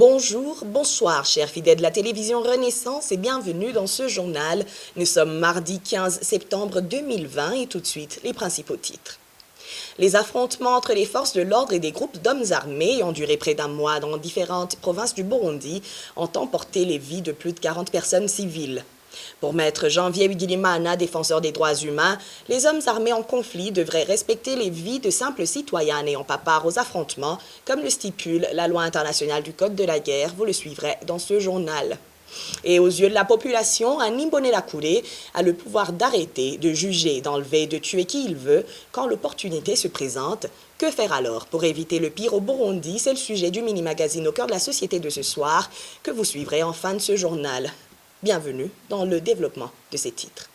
Bonjour, bonsoir, chers fidèles de la télévision Renaissance et bienvenue dans ce journal. Nous sommes mardi 15 septembre 2020 et tout de suite, les principaux titres. Les affrontements entre les forces de l'ordre et des groupes d'hommes armés ont duré près d'un mois dans différentes provinces du Burundi, ont emporté les vies de plus de 40 personnes civiles. Pour Maître Janvier Bigirimana, défenseur des droits humains, les hommes armés en conflit devraient respecter les vies de simples citoyens n'ayant pas part aux affrontements, comme le stipule la loi internationale du Code de la guerre. Vous le suivrez dans ce journal. Et aux yeux de la population, un Imbonerakure a le pouvoir d'arrêter, de juger, d'enlever, de tuer qui il veut quand l'opportunité se présente. Que faire alors pour éviter le pire au Burundi? C'est le sujet du mini-magazine au cœur de la société de ce soir que vous suivrez en fin de ce journal. Bienvenue dans le développement de ces titres.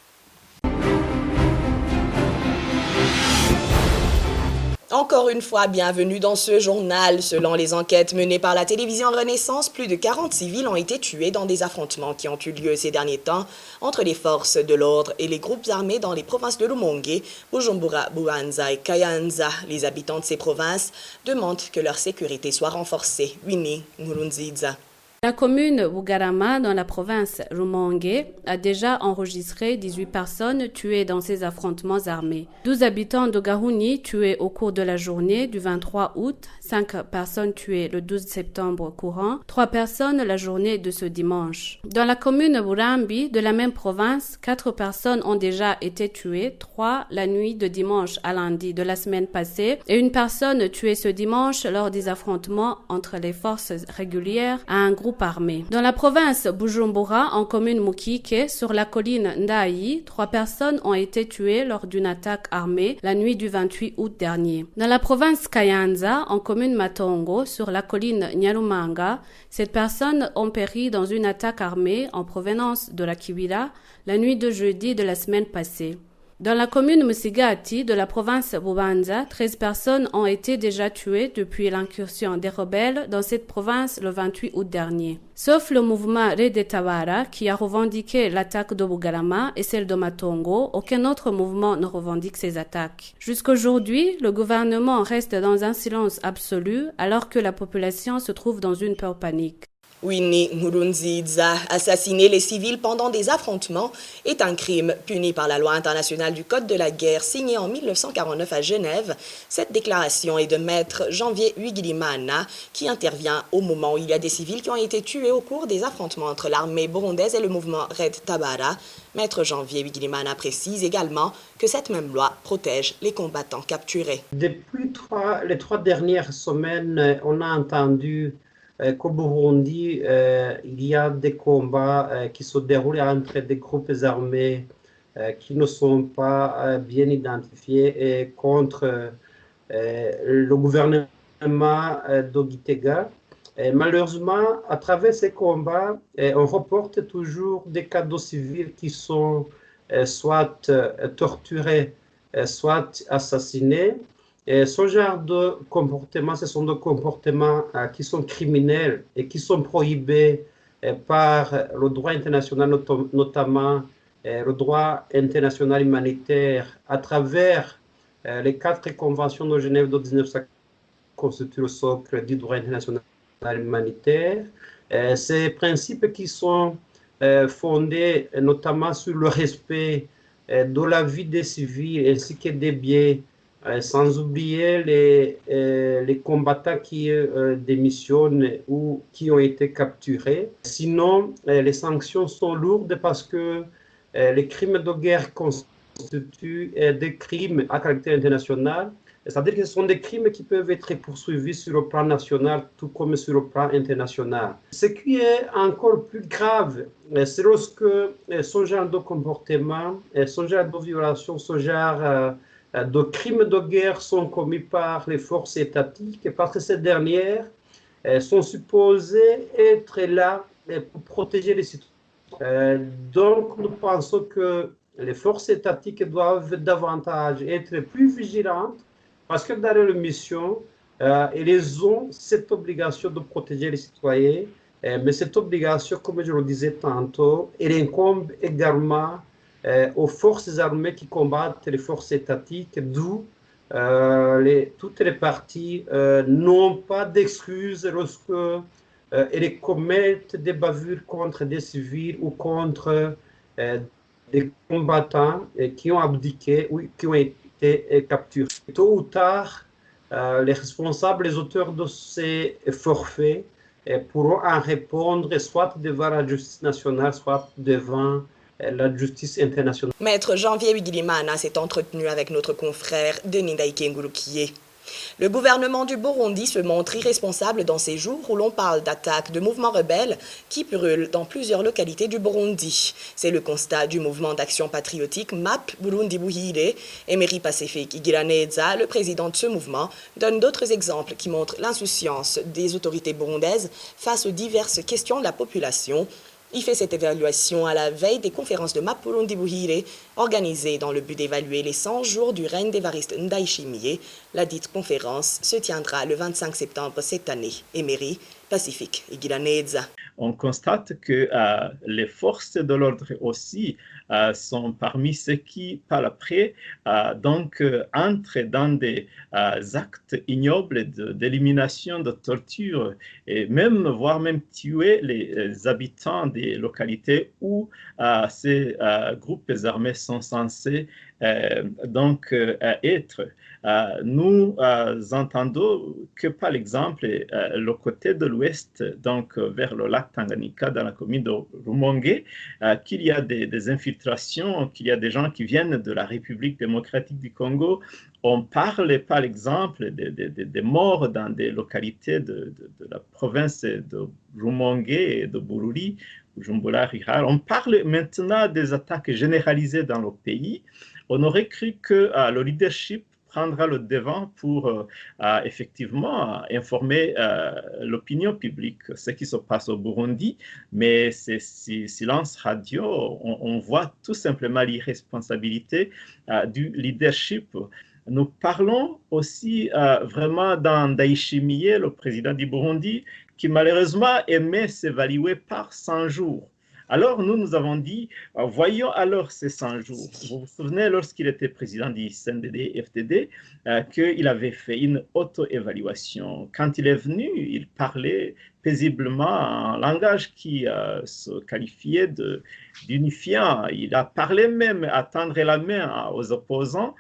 Encore une fois, bienvenue dans ce journal. Selon les enquêtes menées par la télévision Renaissance, plus de 40 civils ont été tués dans des affrontements qui ont eu lieu ces derniers temps entre les forces de l'ordre et les groupes armés dans les provinces de Rumonge, Bujumbura, Bubanza et Kayanza. Les habitants de ces provinces demandent que leur sécurité soit renforcée. Winnie Nkurunziza. La commune Bugarama, dans la province Rumonge, a déjà enregistré 18 personnes tuées dans ces affrontements armés. 12 habitants de Gahuni tués au cours de la journée du 23 août, 5 personnes tuées le 12 septembre courant, 3 personnes la journée de ce dimanche. Dans la commune Burambi, de la même province, 4 personnes ont déjà été tuées, 3 la nuit de dimanche à lundi de la semaine passée et une personne tuée ce dimanche lors des affrontements entre les forces régulières à un groupe armé. Dans la province Bujumbura, en commune Mukike, sur la colline Ndayi, 3 personnes ont été tuées lors d'une attaque armée la nuit du 28 août dernier. Dans la province Kayanza, en commune Matongo, sur la colline Nyarumanga, 7 personnes ont péri dans une attaque armée en provenance de la Kiwira la nuit de jeudi de la semaine passée. Dans la commune Musigati de la province Bubanza, 13 personnes ont été déjà tuées depuis l'incursion des rebelles dans cette province le 28 août dernier. Sauf le mouvement Rede Tabara qui a revendiqué l'attaque de Bugarama et celle de Matongo, aucun autre mouvement ne revendique ces attaques. Jusqu'aujourd'hui, le gouvernement reste dans un silence absolu alors que la population se trouve dans une peur panique. Winnie Nkurunziza, assassiner les civils pendant des affrontements est un crime puni par la loi internationale du Code de la guerre signée en 1949 à Genève. Cette déclaration est de Maître Janvier Bigirimana qui intervient au moment où il y a des civils qui ont été tués au cours des affrontements entre l'armée burundaise et le mouvement Red Tabara. Maître Janvier Bigirimana précise également que cette même loi protège les combattants capturés. Depuis les 3 dernières semaines, on a entendu qu'au Burundi, il y a des combats qui se déroulent entre des groupes armés qui ne sont pas bien identifiés et contre le gouvernement de Gitega. Malheureusement, à travers ces combats, on reporte toujours des cas de civils qui sont soit torturés, soit assassinés. Et ce genre de comportements, ce sont des comportements qui sont criminels et qui sont prohibés par le droit international, notamment le droit international humanitaire, à travers les 4 conventions de Genève de 1950 qui constituent le socle du droit international humanitaire. Ces principes qui sont fondés notamment sur le respect de la vie des civils ainsi que des biens, sans oublier les combattants qui démissionnent ou qui ont été capturés. Sinon, les sanctions sont lourdes parce que les crimes de guerre constituent des crimes à caractère international. C'est-à-dire que ce sont des crimes qui peuvent être poursuivis sur le plan national tout comme sur le plan international. Ce qui est encore plus grave, c'est lorsque ce genre de comportement, ce genre de violation, ce genre de crimes de guerre sont commis par les forces étatiques parce que ces dernières sont supposées être là pour protéger les citoyens. Donc nous pensons que les forces étatiques doivent davantage être plus vigilantes parce que dans leur mission, ils ont cette obligation de protéger les citoyens, mais cette obligation, comme je le disais tantôt, elle incombe également aux forces armées qui combattent les forces étatiques, d'où toutes les parties n'ont pas d'excuses lorsque et ils commettent des bavures contre des civils ou contre des combattants qui ont abdiqué ou qui ont été capturés. Tôt ou tard, les responsables, les auteurs de ces forfaits pourront en répondre soit devant la justice nationale, soit devant la justice internationale. Maître Janvier Wigilimana s'est entretenu avec notre confrère Denis Ndaïké-Ngouloukié. Le gouvernement du Burundi se montre irresponsable dans ces jours où l'on parle d'attaques de mouvements rebelles qui brûlent dans plusieurs localités du Burundi. C'est le constat du mouvement d'action patriotique MAP Burundi Buhire. Emery Pacifique Igiraneza, le président de ce mouvement, donne d'autres exemples qui montrent l'insouciance des autorités burundaises face aux diverses questions de la population. Il fait cette évaluation à la veille des conférences de MAP Burundi Buhire organisées dans le but d'évaluer les 100 jours du règne d'Évariste Ndayishimiye. La dite conférence se tiendra le 25 septembre cette année. Emery, Pacifique et Giraneza. On constate que les forces de l'ordre aussi sont parmi ceux qui, par après, entrent dans des actes ignobles d'élimination, de torture, et même, voire même tuer les habitants des localités où ces groupes armés sont censés être. Nous entendons que, par exemple, le côté de l'ouest, donc vers le lac Tanganyika, dans la commune de Rumonge, qu'il y a des infiltrations, qu'il y a des gens qui viennent de la République démocratique du Congo. On parle, par exemple, des morts dans des localités de la province de Rumonge et de Bururi, Bujumbura, Rihar. On parle maintenant des attaques généralisées dans le pays. On aurait cru que le leadership prendra le devant pour effectivement informer l'opinion publique, ce qui se passe au Burundi, mais c'est silence radio. On voit tout simplement l'irresponsabilité du leadership. Nous parlons aussi vraiment d'Ndayishimiye, le président du Burundi, qui malheureusement aimait s'évaluer par 100 jours. Alors, nous avons dit, voyons alors ces 100 jours. Vous vous souvenez, lorsqu'il était président du CNDD-FDD, qu'il avait fait une auto-évaluation. Quand il est venu, il parlait paisiblement un langage qui se qualifiait d'unifiant. Il a parlé même à tendre la main aux opposants.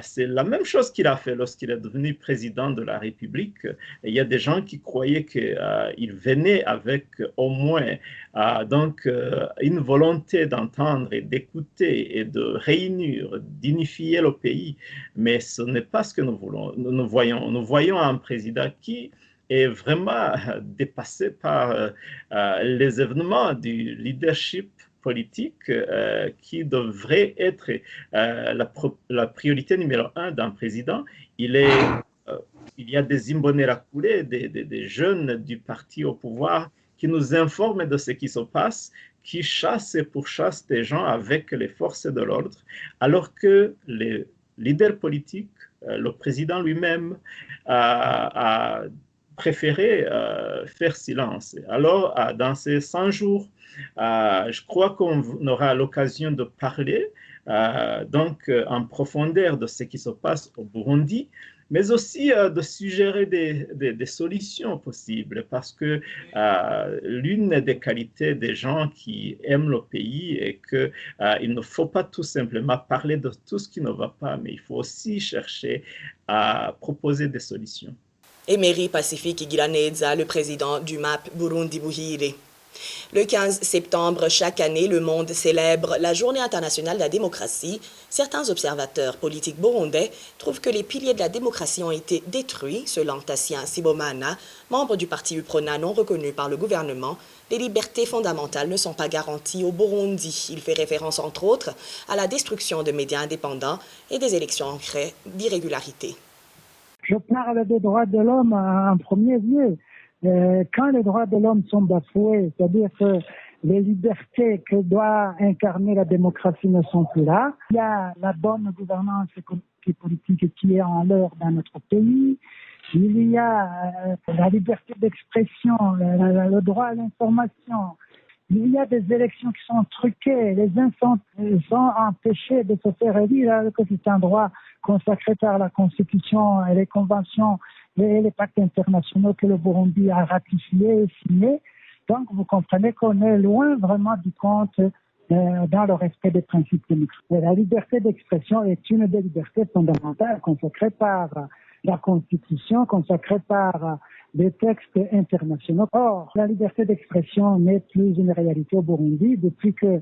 C'est la même chose qu'il a fait lorsqu'il est devenu président de la République. Et il y a des gens qui croyaient qu'il venait avec au moins une volonté d'entendre et d'écouter et de réunir, d'unifier le pays. Mais ce n'est pas ce que nous voulons. Nous voyons un président qui est vraiment dépassé par les événements du leadership politique qui devrait être la priorité numéro 1 d'un président. Il y a des Imbonerakure, des jeunes du parti au pouvoir qui nous informent de ce qui se passe, qui chassent et pourchassent des gens avec les forces de l'ordre, alors que les leaders politiques, le président lui-même, a préféré faire silence. Alors, dans ces 100 jours, je crois qu'on aura l'occasion de parler en profondeur de ce qui se passe au Burundi, mais aussi de suggérer des solutions possibles, parce que l'une des qualités des gens qui aiment le pays est qu'il ne faut pas tout simplement parler de tout ce qui ne va pas, mais il faut aussi chercher à proposer des solutions. Emery Pacifique Igiraneza, le président du MAP Burundi Buhire. Le 15 septembre, chaque année, le monde célèbre la Journée internationale de la démocratie. Certains observateurs politiques burundais trouvent que les piliers de la démocratie ont été détruits, selon Tassien Sibomana, membre du parti UPRONA non reconnu par le gouvernement. Les libertés fondamentales ne sont pas garanties au Burundi. Il fait référence, entre autres, à la destruction de médias indépendants et des élections en gré d'irrégularité. Je parle des droits de l'homme en premier lieu. Quand les droits de l'homme sont bafoués, c'est-à-dire que les libertés que doit incarner la démocratie ne sont plus là, il y a la bonne gouvernance politique qui est en l'heure dans notre pays, il y a la liberté d'expression, le droit à l'information, Il y a des élections qui sont truquées. Les uns sont empêchés de se faire élire alors que c'est un droit consacré par la Constitution et les conventions et les pactes internationaux que le Burundi a ratifiés et signés. Donc, vous comprenez qu'on est loin vraiment du compte dans le respect des principes démocratiques. La liberté d'expression est une des libertés fondamentales consacrées par la Constitution, consacrée par des textes internationaux. Or, la liberté d'expression n'est plus une réalité au Burundi depuis que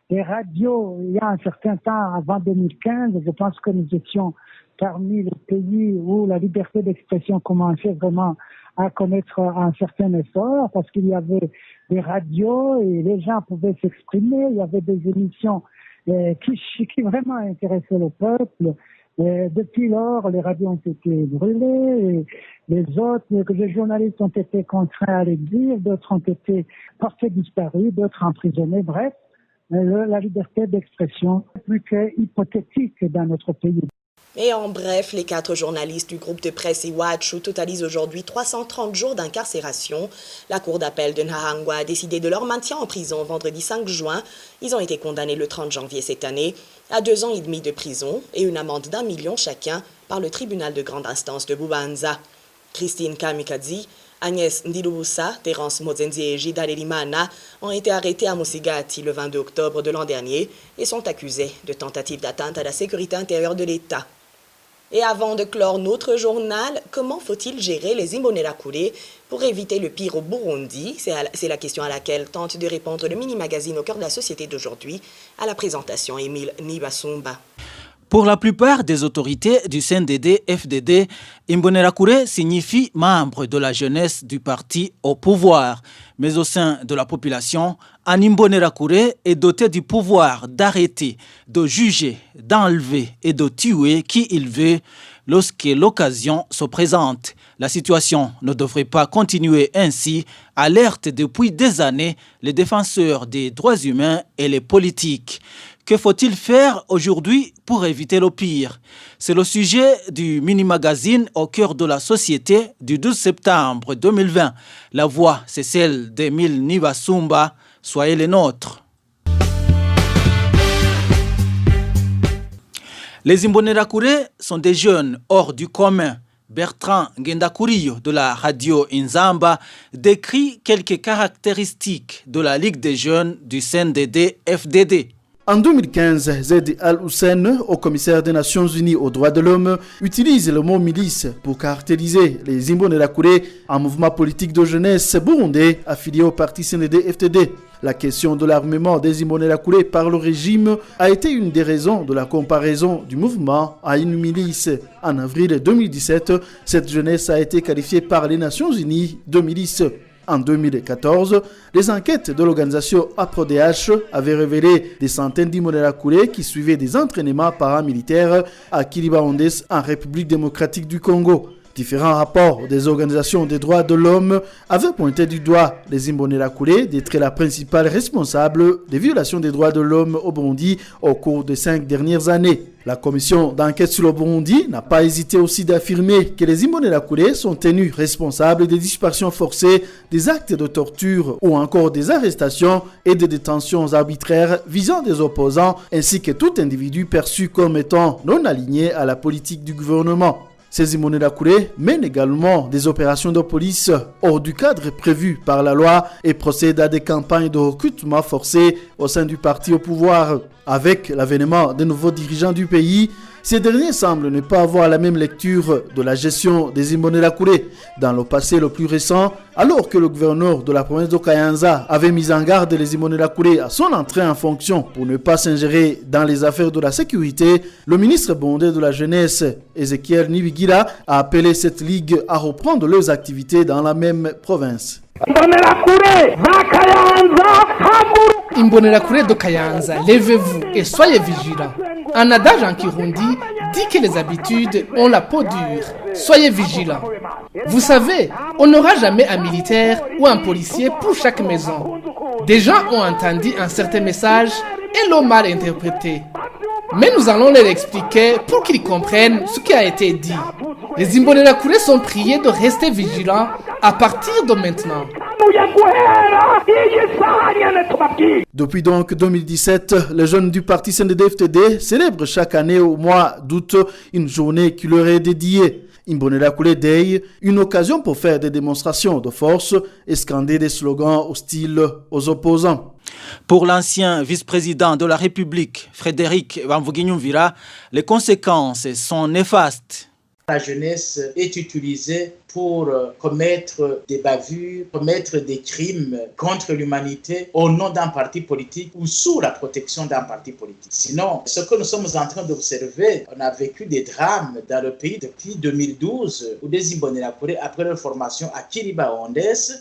les radios, il y a un certain temps, avant 2015, je pense que nous étions parmi les pays où la liberté d'expression commençait vraiment à connaître un certain essor parce qu'il y avait des radios et les gens pouvaient s'exprimer, il y avait des émissions qui vraiment intéressaient le peuple. Depuis lors, les radios ont été brûlées, et les journalistes ont été contraints à l'exil, d'autres ont été portés disparus, d'autres emprisonnés, bref. La liberté d'expression est plus que hypothétique dans notre pays. Et en bref, les 4 journalistes du groupe de presse Iwachu totalisent aujourd'hui 330 jours d'incarcération. La cour d'appel de Nahangwa a décidé de leur maintien en prison vendredi 5 juin. Ils ont été condamnés le 30 janvier cette année à 2 ans et demi de prison et une amende d'1 million chacun par le tribunal de grande instance de Bubanza. Christine Kamikazi, Agnès Ndilubusa, Terence Mozenzi et Gida Lelimana ont été arrêtés à Musigati le 22 octobre de l'an dernier et sont accusés de tentative d'atteinte à la sécurité intérieure de l'État. Et avant de clore notre journal, comment faut-il gérer les Imbonerakure pour éviter le pire au Burundi? C'est la question à laquelle tente de répondre le mini-magazine au cœur de la société d'aujourd'hui, à la présentation Émile Nibasumba. Pour la plupart des autorités du CNDD-FDD, Imbonerakure signifie membre de la jeunesse du parti au pouvoir. Mais au sein de la population, un Imbonerakure est doté du pouvoir d'arrêter, de juger, d'enlever et de tuer qui il veut lorsque l'occasion se présente. La situation ne devrait pas continuer ainsi, alertent depuis des années les défenseurs des droits humains et les politiques. Que faut-il faire aujourd'hui pour éviter le pire? C'est le sujet du mini-magazine au cœur de la société du 12 septembre 2020. La voix, c'est celle d'Emile Nibasumba. Soyez les nôtres. Les Imbonerakure sont des jeunes hors du commun. Bertrand Ngendakuriyo de la radio Inzamba décrit quelques caractéristiques de la Ligue des jeunes du CNDD-FDD. En 2015, Zed Al-Hussein, au commissaire des Nations Unies aux droits de l'homme, utilise le mot milice pour caractériser les Imbonerakure, un mouvement politique de jeunesse burundais affilié au parti CNDD-FDD. La question de l'armement des Imbonerakure par le régime a été une des raisons de la comparaison du mouvement à une milice. En avril 2017, cette jeunesse a été qualifiée par les Nations Unies de milice. En 2014, les enquêtes de l'organisation APRODH avaient révélé des centaines d'Imbonerakure qui suivaient des entraînements paramilitaires à Kilibaondes en République démocratique du Congo. Différents rapports des organisations des droits de l'homme avaient pointé du doigt les Imbonerakure d'être la principale responsable des violations des droits de l'homme au Burundi au cours des 5 dernières années. La commission d'enquête sur le Burundi n'a pas hésité aussi d'affirmer que les Imbonerakure sont tenus responsables des disparitions forcées, des actes de torture ou encore des arrestations et des détentions arbitraires visant des opposants ainsi que tout individu perçu comme étant non aligné à la politique du gouvernement. Ces Imbonerakure mènent également des opérations de police hors du cadre prévu par la loi et procèdent à des campagnes de recrutement forcé au sein du parti au pouvoir. Avec l'avènement des nouveaux dirigeants du pays, ces derniers semblent ne pas avoir la même lecture de la gestion des Imbonerakure. Dans le passé le plus récent, alors que le gouverneur de la province de Kayanza avait mis en garde les Imbonerakure à son entrée en fonction pour ne pas s'ingérer dans les affaires de la sécurité, le ministre burundais de la jeunesse, Ezekiel Nibigira, a appelé cette ligue à reprendre leurs activités dans la même province. Imbonerakure de Kayanza, levez-vous et soyez vigilants. Un adage en Kirundi dit que les habitudes ont la peau dure. Soyez vigilants. Vous savez, on n'aura jamais un militaire ou un policier pour chaque maison. Des gens ont entendu un certain message et l'ont mal interprété. Mais nous allons leur expliquer pour qu'ils comprennent ce qui a été dit. Les Imbonerakure sont priés de rester vigilants à partir de maintenant. Depuis donc 2017, les jeunes du parti CNDD-FDD célèbrent chaque année au mois d'août une journée qui leur est dédiée. Imbonerakure Day, une occasion pour faire des démonstrations de force et scander des slogans hostiles aux opposants. Pour l'ancien vice-président de la République, Frédéric Bamvuginyumvira, les conséquences sont néfastes. La jeunesse est utilisée pour commettre des bavures, commettre des crimes contre l'humanité au nom d'un parti politique ou sous la protection d'un parti politique. Sinon, ce que nous sommes en train d'observer, on a vécu des drames dans le pays depuis 2012 où des Imbonerakure, après leur formation à Kiribaondes,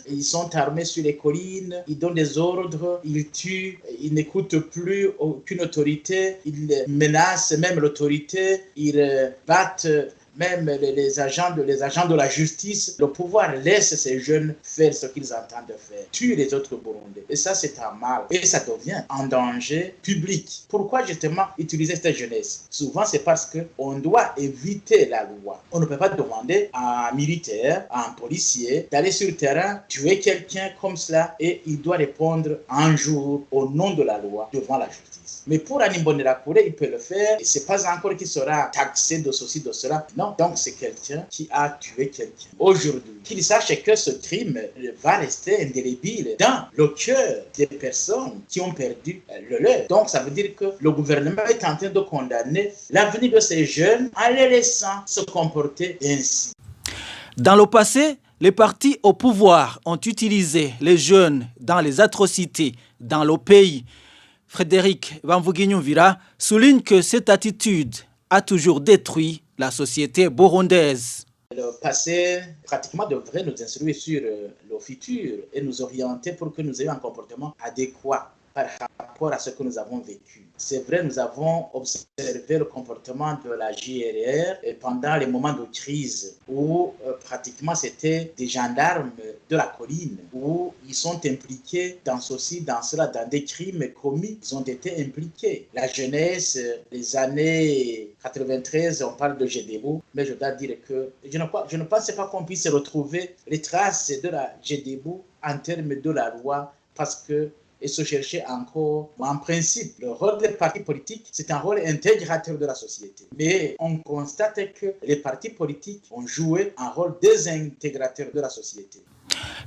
ils sont armés sur les collines, ils donnent des ordres, ils tuent, ils n'écoutent plus aucune autorité, ils menacent même l'autorité, ils battent même les agents de la justice. Le pouvoir laisse ces jeunes faire ce qu'ils entendent faire, tuer les autres Burundais. Et ça, c'est un mal. Et ça devient un danger public. Pourquoi justement utiliser cette jeunesse? Souvent, c'est parce qu'on doit éviter la loi. On ne peut pas demander à un militaire, à un policier, d'aller sur le terrain, tuer quelqu'un comme cela, et il doit répondre un jour au nom de la loi devant la justice. Mais pour un Imbonerakure, il peut le faire et c'est pas encore qu'il sera taxé de ceci, de cela. Non, donc c'est quelqu'un qui a tué quelqu'un. Aujourd'hui, qu'il sache que ce crime va rester indélébile dans le cœur des personnes qui ont perdu le leur. Donc ça veut dire que le gouvernement est en train de condamner l'avenir de ces jeunes en les laissant se comporter ainsi. Dans le passé, les partis au pouvoir ont utilisé les jeunes dans les atrocités dans le pays. Frédéric Bamvuginyumvira souligne que cette attitude a toujours détruit la société burundaise. Le passé, pratiquement, devrait nous instruire sur le futur et nous orienter pour que nous ayons un comportement adéquat par rapport à ce que nous avons vécu. C'est vrai, nous avons observé le comportement de la JRR pendant les moments de crise où pratiquement c'était des gendarmes de la colline où ils sont impliqués dans ceci, dans cela, dans des crimes commis. Ils ont été impliqués. La jeunesse, les années 93, on parle de GDBU, mais je dois dire que je ne pensais pas qu'on puisse retrouver les traces de la GDBU en termes de la loi parce que et se chercher encore. En principe, le rôle des partis politiques, c'est un rôle intégrateur de la société. Mais on constate que les partis politiques ont joué un rôle désintégrateur de la société.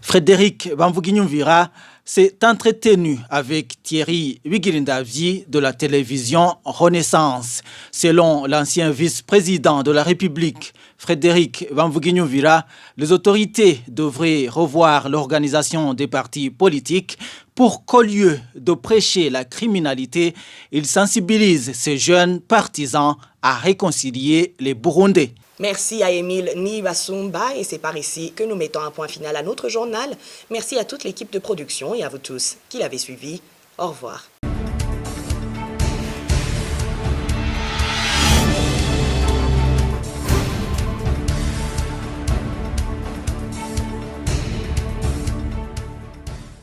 Frédéric Bamvuginyumvira s'est entretenu avec Thierry Wigirindavi de la télévision Renaissance. Selon l'ancien vice-président de la République, Frédéric Bamvuginyumvira, les autorités devraient revoir l'organisation des partis politiques pour qu'au lieu de prêcher la criminalité, ils sensibilisent ces jeunes partisans à réconcilier les Burundais. Merci à Émile Nibasumba et c'est par ici que nous mettons un point final à notre journal. Merci à toute l'équipe de production et à vous tous qui l'avez suivi. Au revoir.